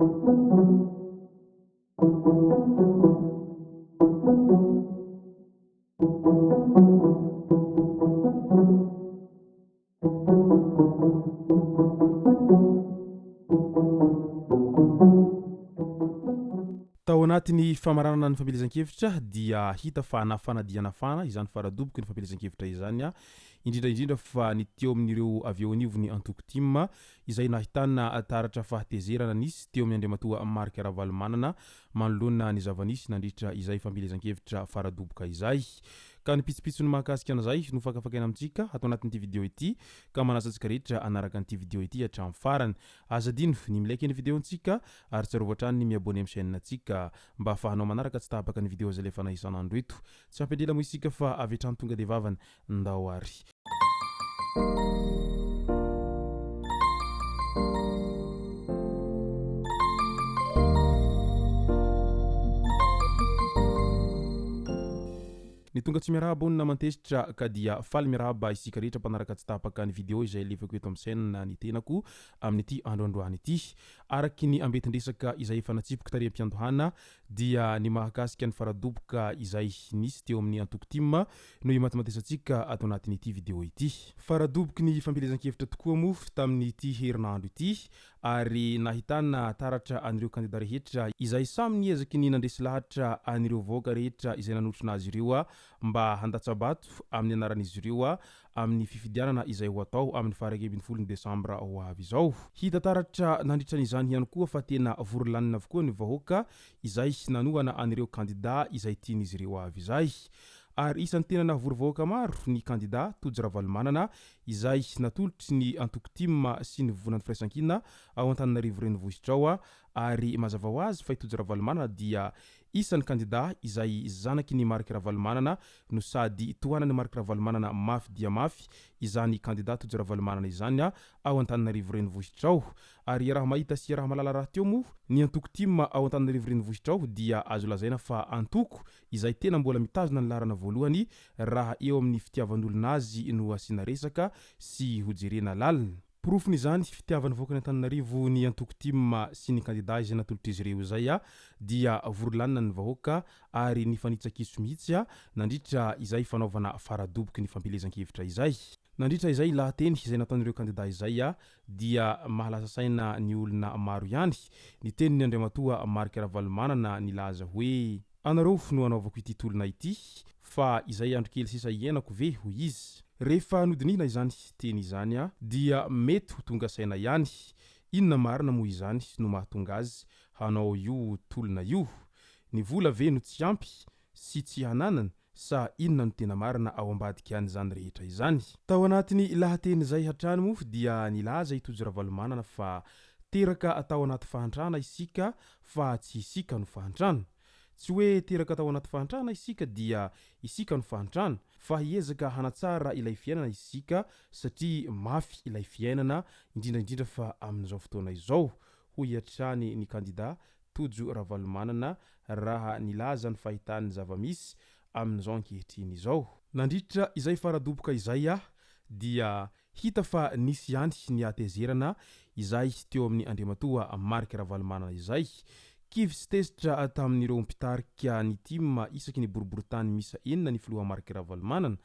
Tao anatiny famaranana ny fampielezan-kevitra dia hita fa nafanadiana fana izany faradoboky ny fampielezan-kevitra izany a indrindra fa ny teo amin'ireo avy eo anivony antoko tim izay nahitana taratra fahatezerana nisy teo amin'ny andriamatoa Marc Ravalomanana manoloana ny zavanisy nandritra izay fampielezan-kevitra faradoboka izay ka ny pitsopitsony mahakasika an'izay no fakafakaina amintsika atao anatin'ity video ity ka manasa antsika rehetra anaraka an'ity video ity hatramin'ny farany azadino ny milaiky ny videontsika ary tsarovatra hatrany ny miabone amin'ny chaîne antsika mba ahafahanao manaraka tsy tahapaka ny video zay lefa isan'andro eto tsy ampidela mo isika fa avy hatrany tonga de vavany ndao ary ny tonga tsy miarahaba ony namantezitra ka dia faly miarahaba isika rehetra mpanaraka tsy tahapaka ny video izay lefako eto amin'ny chaîne ny tenako amin'ity androandroany ity araky ny ambetindresaka izay efa natsipoka tary am-piandohana dia ny mahakasika ny faradoboka izay nisy teo amin'ny antoko tim no imatematesantsika ato anatin'ity video ity faradoboky ny fampielezan-kevitra tokoa mo tamin'ity herinandro ity ary nahitana taratra anireo kandida rehetra izay samy niezaky ny nandresy lahatra anireo voaka rehetra izay nanotrona azy ireo mba handatsabato amin'ny anaran'izy ireo amin'ny fifidianana izay ho atao amin'ny faha 20 Desambra ho avy izao. Hita taratra nandritra n'izany ihany koa fa tena vorolanina avokoa ny vahoaka izay nanohana anireo kandida izay tian'izy ireo avy izay. Ary isan'ny tena nahavory maro ny kandida Tojo Ravalomanana izay natolotry ny antoko tim sy ny vovonan'ny firaisankina ao Antananarivo renivohitra ao ary mazava ho azy fa Tojo Ravalomanana dia isan'ny kandida izay zanaky ny Marc Ravalomanana no sady tohanany Marc Ravalomanana mafy dia mafy izany kandida Tojo Ravalomanana izany ao Antananarivo renivohitra ao ary raha mahita sy raha malala raha teo mo ny antoko tim ao Antananarivo renivohitra ao dia azo lazaina fa antoko izay tena mbola mitazona ny larana voalohany raha eo amin'ny fitiavan'olona azy no asina resaka sy hojerena lalina. Profiny izany fitiavany voakany Antananarivo ny antoko tim sy ny kandida izay natolotra izy ireo izay dia vorolanina ny vahoaka ary ny fanitsakiso mihitsy nandritra izay fanaovana faradoboky ny fampielezan-kevitra izay. Nandritra izay lahateny izay nataon'ireo kandida izay dia mahalasa saina ny olona maro ihany ny tenin'ny andriamatoa Marc Ravalomanana nilaza hoe anareo no anaovako ity tolona ity fa izay andro kely sisa ienako ve ho izy. Rehefa nodinihina izany teny izany dia mety ho tonga saina ihany inona marina moa izany no mahatonga azy hanao io tolona io ny vola ve no tsy ampy sy tsy hananana sa inona no tena marina ao ambadika an'izany rehetra izany. Tao anatiny lahateny izay hatrany mo dia nilaza Tojo Ravalomanana fa teraka atao anaty fahantrana isika fa tsy isika no fahantrana. Tsy hoe teraka atao anaty fahantrana isika dia isika no fahantrana fa hiezaka hanatsara ilay fiainana isika satria mafy ilay fiainana indrindra fa amin'izao fotoana izao ho hiatrany ny kandida Tojo Ravalomanana raha nilaza ny fahitany zavamisy amin'izao ankehitriny izao. Nandritra izay faradoboka izay dia hita fa nisy ihany ny atezerana izay teo amin'ny andriamatoa Marc Ravalomanana izay kivy sy tezitra tamin'ireo mpitarika ny tim isaky ny boriboritany misa enina ny filoha Marc Ravalomanana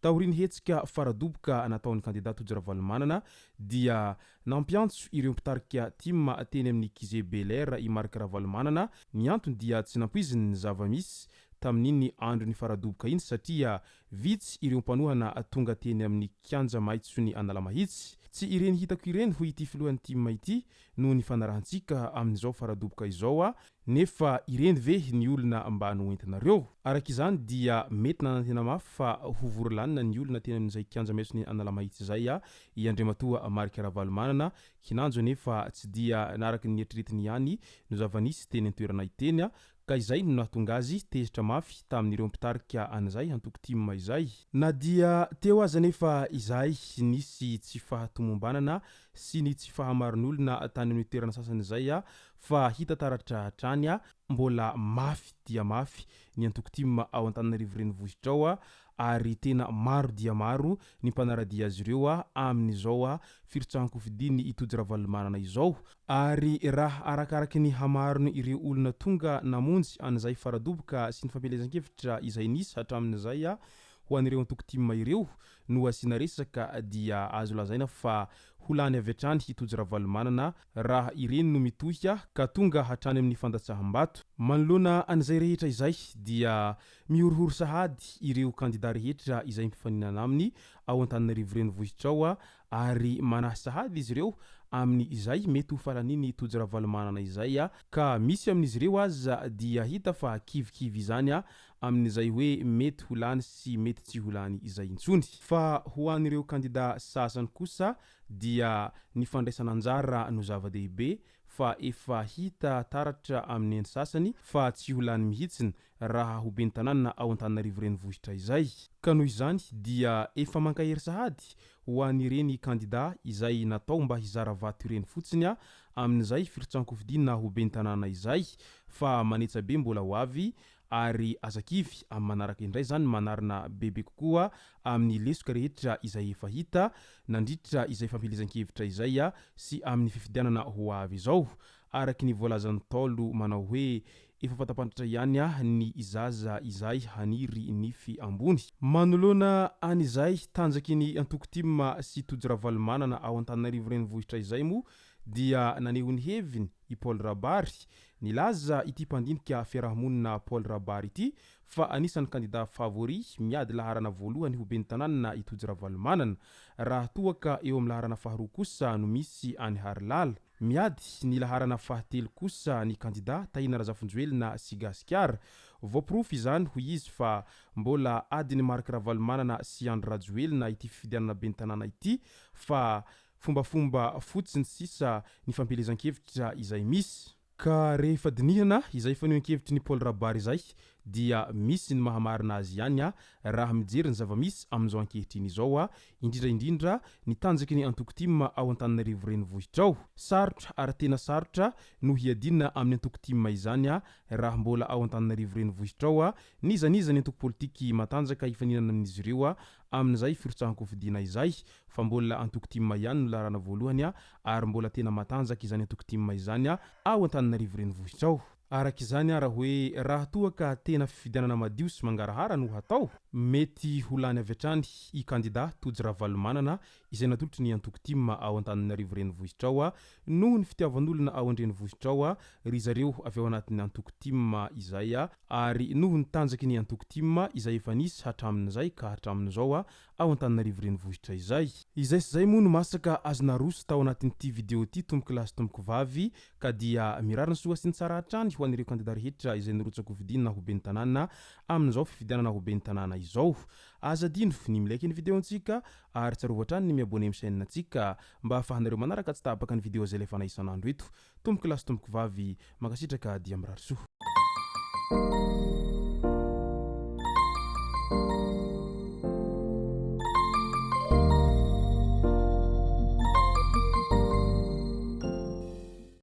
taoriny hetsika faradoboka nataon'ny kandida Tojo Ravalomanana dia nampiantso ireo mpitarika tim teny amin'ny Kize Belair i Marc Ravalomanana ny antony dia tsy nampoiziny ny zavamisy tamin'iny andro ny faradoboka iny satria vitsy ireo mpanohana tonga teny amin'ny kianja maitso ny Analamahitsy. Tsy ireny hitako ireny ho ity filohan'ny tim ity no ny fanarahantsika amin'izao faradoboka izao nefa ireny ve ny olona mba noentinareo. Araka izany dia mety nanantena mafy fa ho vorolanina ny olona teny amin'izay kianja maitso ny Analamahitsy izay i andriamatoa Marc Ravalomanana kinanjo nefa tsy dia naraka ny eritreretiny ihany no zavanisy teny an-toerana iteny ka izay no nahatonga azy tezitra mafy tamin'ireo mpitarika an'izay antoko tim izay. Na dia teo aza nefa izay nisy tsy fahatomombanana sy ny tsy fahamarin'olona tany amin'ny toerana sasany izay fa hita taratra hatrany mbola mafy dia mafy ny antoko tim ao Antananarivo renivohitra ao ary tena maro dia maro ny mpanaradia azy ireo amin'izao firitsahan-kofidiny itody-ravalomanana izao ary raha arakaraky ny hamarony ireo olona tonga namonjy an'izay faradoboka sy ny fampielezan-kevitra izay nisy hatramin'izay ho an'ireo antokotima ireo no asiana resaka dia azo lazaina fa holany avy hatrany hitody-ravalomanana raha ireny no mitohy ka tonga hatrany amin'ny fandatsaham-bato. Manoloana an'izay rehetra izay dia mihorohoro sahady ireo kandida rehetra izay mifaninana aminy ao Antananarivo renivohitra ao ary manahy sahady izy ireo amin'ny izay mety ho falaniny itody-ravalomanana izay ka misy amin'izy ireo aza dia hita fa kivikivy izany amin'izay hoe mety holany sy mety tsy holany izay intsony. Fa ho an'ireo kandida sasany kosa dia ny fandraisana anjara no zava-dehibe fa efa hita taratra amin'ny sasany fa tsy holany mihitsiny raha ho ben'ny tanàna ao Antananarivo renivohitra izay. Ka noho izany dia efa mankahery sahady ho an'ireny kandida izay natao mba hizara vato ireny fotsiny amin'izay firitsahan-kofidina ho ben'ny tanàna izay fa manetsabe mbola ho avy ary azakivy amin'ny manaraka indray zany manarina bebe kokoa amin'ny lesoka rehetra izay efa hita nandritra izay fampielezan-kevitra izay sy amin'ny fifidianana ho avy izao araky ny voalazan'ny Ntaolo manao hoe efa fatapantatra ihany ny izaza izay haniry nify ambony. Manoloana an'izay tanjaky ny antokotima sy itody-ravalomanana ao Antananarivo renivohitra izay mo dia naneho ny heviny i Paul Rabary nilaza ity mpandinika fiarahamonina Paul Rabary ity fa anisan'ny kandida favori miady laharana voalohany ho ben'ny tanàna itody-ravalomanana raha toaka eo amin'ny laharana faharoa kosa no misy any Harilala. Miady ny laharana fahatelo kosa ny kandida Tahina Razafinjoelina sy Gasikara. Voapirofy izany ho izy fa mbola adiny Mark Ravalomanana sy Andry Rajoelina ity fifidianana ben'ny tanàna ity fa fombafomba fotsiny sisa ny fampielezan-kevitra izay misy. Ka rehefa dinihana izay fanehoan-kevitry ny Paul Rabary izay dia misy ny mahamarina azy ihany raha mijery ny zava-misy amin'izao ankehitriny izao indrindra ny tanjaky ny antokotima ao Antananarivo renivohitra ao. Sarotra ary tena sarotra no hiadina amin'ny antokotima izany raha mbola ao Antananarivo renivohitra ao niza ny antoko politiky matanjaka hifaninana amin'izy ireo amin'izay firitsahan-kofidina izay fa mbola antokotima ihany no laharana voalohany ary mbola tena matanjaka izany antokotima izany ao Antananarivo renivohitra ao. Araka izany raha hoe raha toaka tena fifidianana madio sy mangarahara no hatao mety holany avy hatrany i kandida itody-ravalomanana izay natolotry ny antokotima ao Antananarivo renivohitra ao noho ny fitiavan'olona ao an-drenivohitra ao ry zareo avy ao anatin'ny antokotima izay ary noho ny tanjaky ny antokotima izay efa nisy hatramin'izay ka hatramin'izao ao Antananarivo renivohitra izay. Izay sy zay moa no masaka azona roso tao anatin'ity video ity tomboky lasy tomboky vavy ka dia mirarina soa sy ny tsara hatrany ho an'ireo kandida rehetra izay nirotsaka-kofidinina ho ben'ny tanàna amin'izao fifidianana ho ben'ny tanàna izao. Azadino ny milaiky ny video antsika ary tsarovatra hatrany ny miabone amin'ny chaîne antsika mba ahafahanareo manaraka tsy tapaka ny video izay lefa isan'andro eto. Tomboky lasy tomboky vavy makasitraka dia mirary soa.